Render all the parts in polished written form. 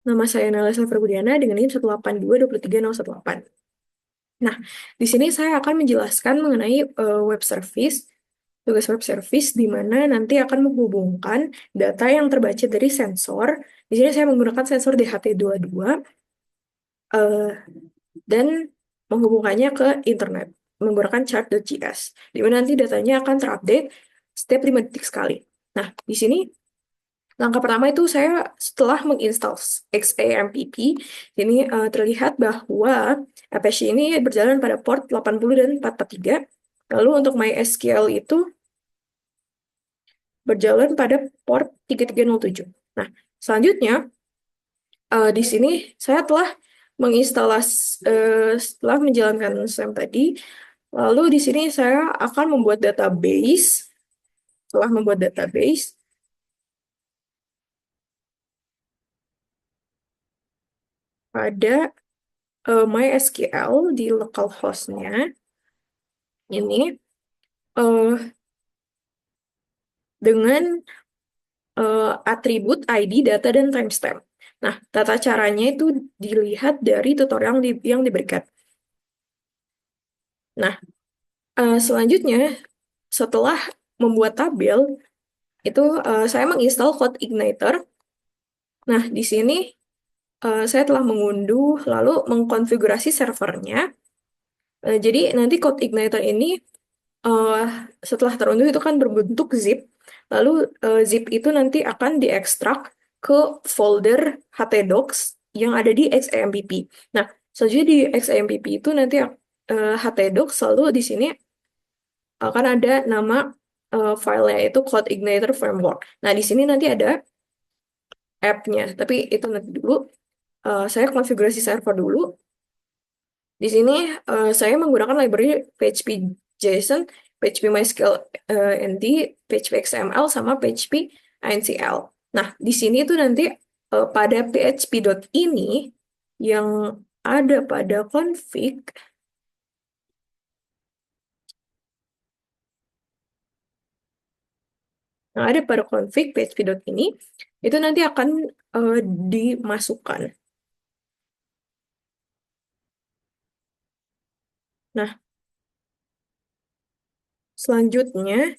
Nama saya Nala Selverbudiana dengan NIM 182232018. Nah, di sini saya akan menjelaskan mengenai web service, tugas web service di mana nanti akan menghubungkan data yang terbaca dari sensor. Di sini saya menggunakan sensor DHT22 eh, dan menghubungkannya ke internet menggunakan chart.js, di mana nanti datanya akan terupdate setiap 5 detik sekali. Nah, di sini langkah pertama itu saya setelah menginstal XAMPP, ini terlihat bahwa Apache ini berjalan pada port 80 dan 443. Lalu untuk MySQL itu berjalan pada port 3307. Nah, selanjutnya di sini saya telah setelah menjalankan SAM tadi, lalu di sini saya akan membuat database. Setelah membuat database, pada MySQL di localhost-nya ini eh, dengan atribut ID, data, dan timestamp. Nah, tata caranya itu dilihat dari tutorial yang diberikan. Nah, selanjutnya setelah membuat tabel, itu saya menginstal CodeIgniter. Nah, di sini saya telah mengunduh lalu mengkonfigurasi servernya. Jadi nanti CodeIgniter ini eh, setelah terunduh itu kan berbentuk zip. Lalu zip itu nanti akan diekstrak ke folder htdocs yang ada di XAMPP. Nah, selanjutnya di XAMPP itu nanti htdocs lalu di sini akan ada nama filenya itu CodeIgniter Framework. Nah, di sini nanti ada app-nya, tapi itu nanti dulu. Saya konfigurasi server dulu. Di sini saya menggunakan library PHP JSON, PHP MySQL NT, PHP XML, sama PHP INCL. Nah, di sini tuh nanti pada php.ini yang ada pada config, yang ada pada config php.ini, itu nanti akan dimasukkan. Nah, selanjutnya,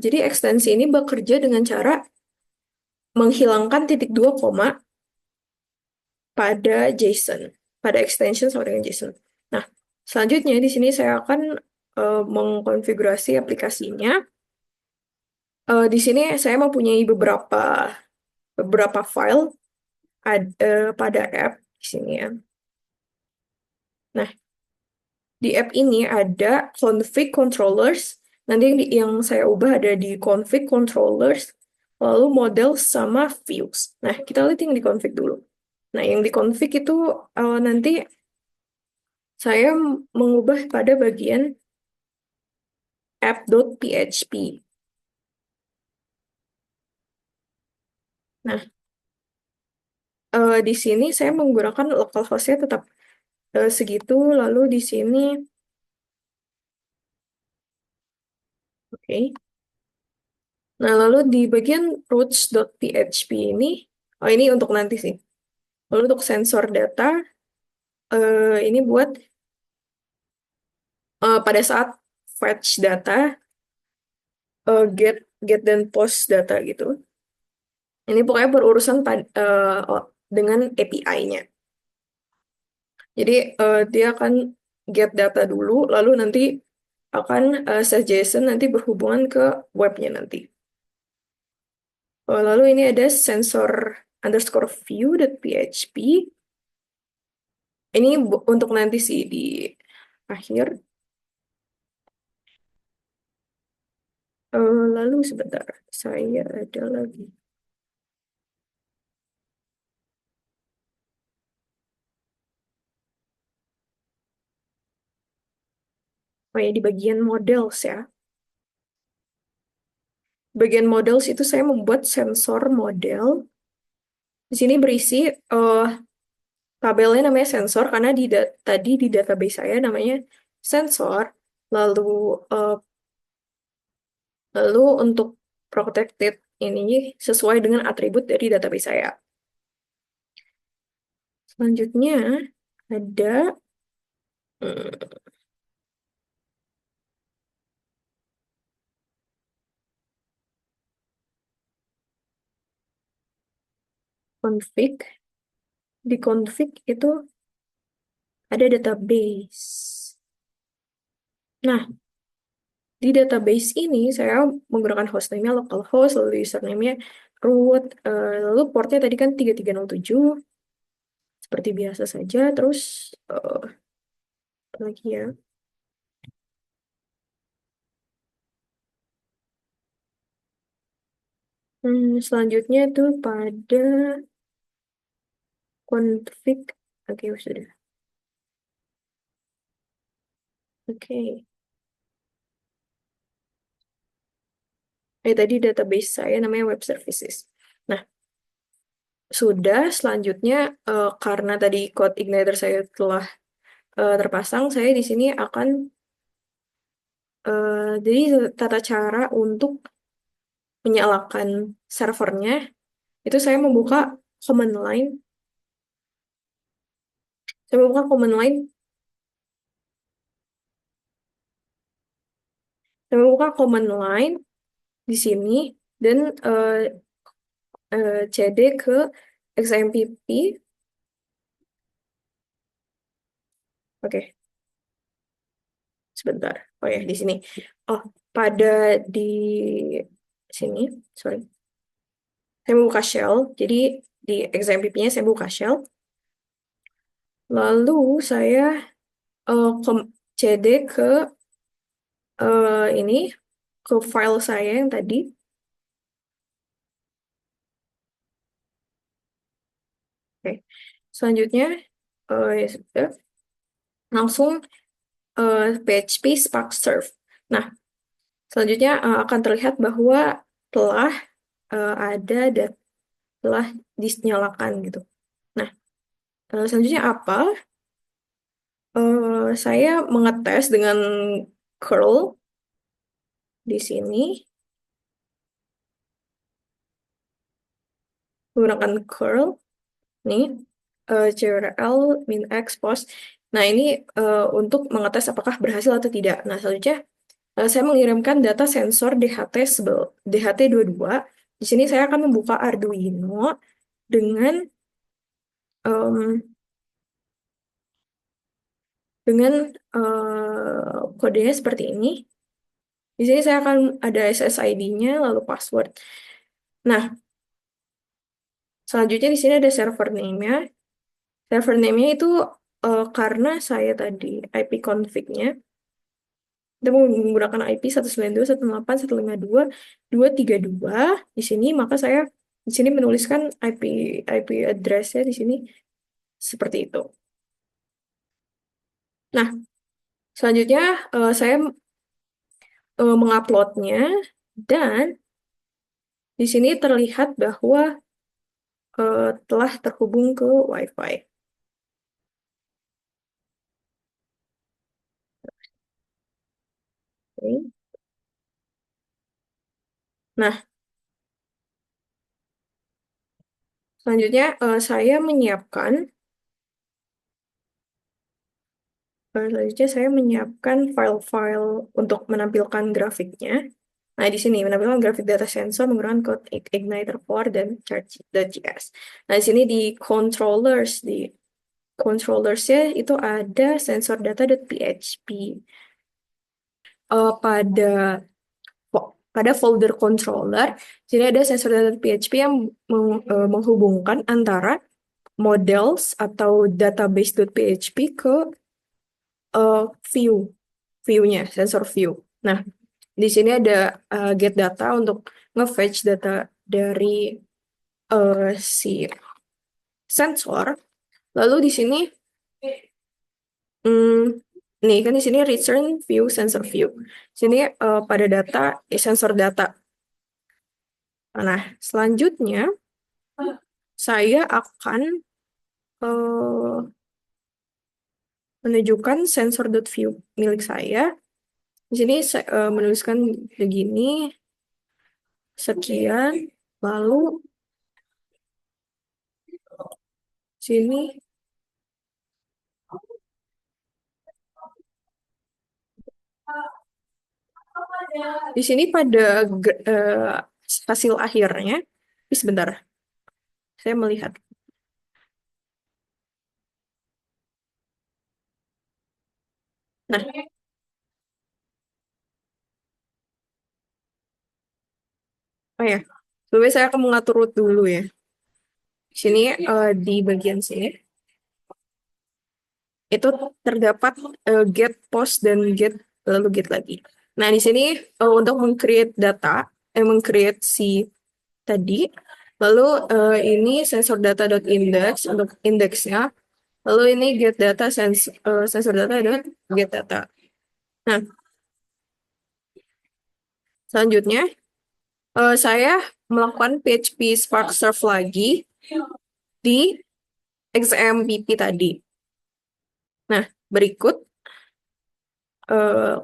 jadi ekstensi ini bekerja dengan cara menghilangkan titik dua koma pada JSON, pada extension sama dengan JSON. Nah, selanjutnya di sini saya akan mengkonfigurasi aplikasinya. Di sini saya mempunyai beberapa file pada app di sini ya. Nah, di app ini ada config controllers. Nanti yang saya ubah ada di config controllers, lalu model sama views. Nah, kita lihat yang di config dulu. Nah, yang di config itu nanti saya mengubah pada bagian app.php. Nah, di sini saya menggunakan localhost-nya tetap segitu, lalu di sini, oke. Nah, lalu di bagian routes.php ini, oh ini untuk nanti sih. Lalu untuk sensor data, ini buat pada saat fetch data, get dan post data gitu. Ini pokoknya berurusan dengan API-nya. Jadi dia akan get data dulu, lalu nanti akan set JSON nanti berhubungan ke webnya nanti. Lalu ini ada sensor underscore view.php. Ini untuk nanti sih di akhir. Lalu sebentar, saya ada lagi. Oh ya, di bagian models ya. Bagian models itu saya membuat sensor model. Di sini berisi tabelnya namanya sensor karena tadi di database saya namanya sensor. Lalu eh, lalu untuk protected ini sesuai dengan atribut dari database saya. Selanjutnya ada hmm, config. Di config itu ada database. Nah, di database ini saya menggunakan hostname-nya localhost, lalu username-nya root, lalu portnya tadi kan 3307 seperti biasa saja. Terus apa lagi ya? Selanjutnya itu pada config. Oke, sudah. Oke. Tadi database saya namanya web services. Nah, sudah selanjutnya karena tadi code igniter saya telah terpasang, saya di sini akan jadi tata cara untuk menyalakan servernya itu command line, saya membuka command line, saya membuka command line di sini dan cd ke xmpp. Oke, sebentar. Oh ya, di sini. Oh, pada di sini, sorry. Saya membuka shell, jadi di XMPP-nya saya buka shell. Lalu saya cd ke ini, ke file saya yang tadi. Oke. Selanjutnya, ya sudah, langsung PHP Spark Serve. Nah, selanjutnya akan terlihat bahwa telah telah dinyalakan gitu. Nah, selanjutnya apa? Saya mengetes dengan curl di sini, menggunakan curl nih, CRL min x post. Nah, ini untuk mengetes apakah berhasil atau tidak. Nah, selanjutnya saya mengirimkan data sensor DHT22. Di sini saya akan membuka Arduino dengan em, dengan kodenya seperti ini. Di sini saya akan ada SSID-nya lalu password. Nah, selanjutnya di sini ada server name-nya. Server name-nya itu karena saya tadi IP config-nya kita menggunakan IP 192.168.152.232 di sini, maka saya di sini menuliskan IP address-nya di sini seperti itu. Nah, selanjutnya saya menguploadnya dan di sini terlihat bahwa telah terhubung ke WiFi. Oke. Nah, selanjutnya selanjutnya saya menyiapkan file-file untuk menampilkan grafiknya. Nah, di sini menampilkan grafik data sensor menggunakan code Igniter Core dan Charge.js. Nah, di sini di controllers-nya itu ada sensor data.php. Pada pada folder controller, jadi ada sensor data.php yang menghubungkan antara models atau database.php ke uh, view, view-nya, sensor view. Nah, di sini ada get data untuk nge-fetch data dari si sensor. Lalu di sini, hmm, nih kan di sini return view sensor view. Sini pada data sensor data. Nah, selanjutnya saya akan eh, menunjukkan sensor.view milik saya. Di sini saya menuliskan begini, sekian, lalu sini. Di sini pada hasil akhirnya, sebentar, saya melihat. Nah, oh ya, sebelumnya saya akan mengatur root dulu ya. Sini di bagian sini itu terdapat get post dan get lalu get lagi. Nah, di sini untuk meng-create data, meng-create si tadi, lalu ini sensor data.index untuk indeksnya, lalu ini get data sensor data dan get data. Nah, selanjutnya saya melakukan PHP Spark Surf lagi di XMPP tadi. Nah, berikut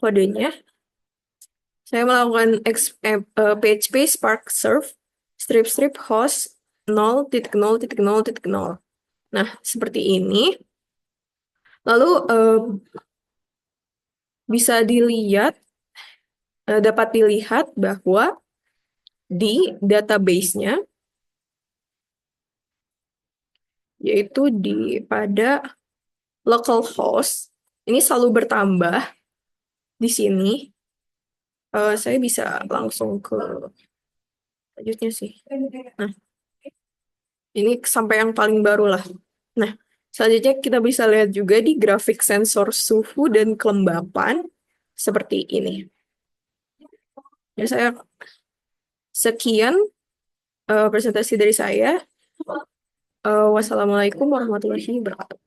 kodenya. Saya melakukan PHP Spark Surf strip host 0.0.0.0. Nah, seperti ini. Lalu bisa dilihat, dapat dilihat bahwa di database-nya, yaitu pada localhost, ini selalu bertambah di sini. Saya bisa langsung ke selanjutnya sih. Nah, ini sampai yang paling baru lah. Nah, selanjutnya kita bisa lihat juga di grafik sensor suhu dan kelembapan seperti ini. Ya, saya sekian presentasi dari saya. Wassalamualaikum warahmatullahi wabarakatuh.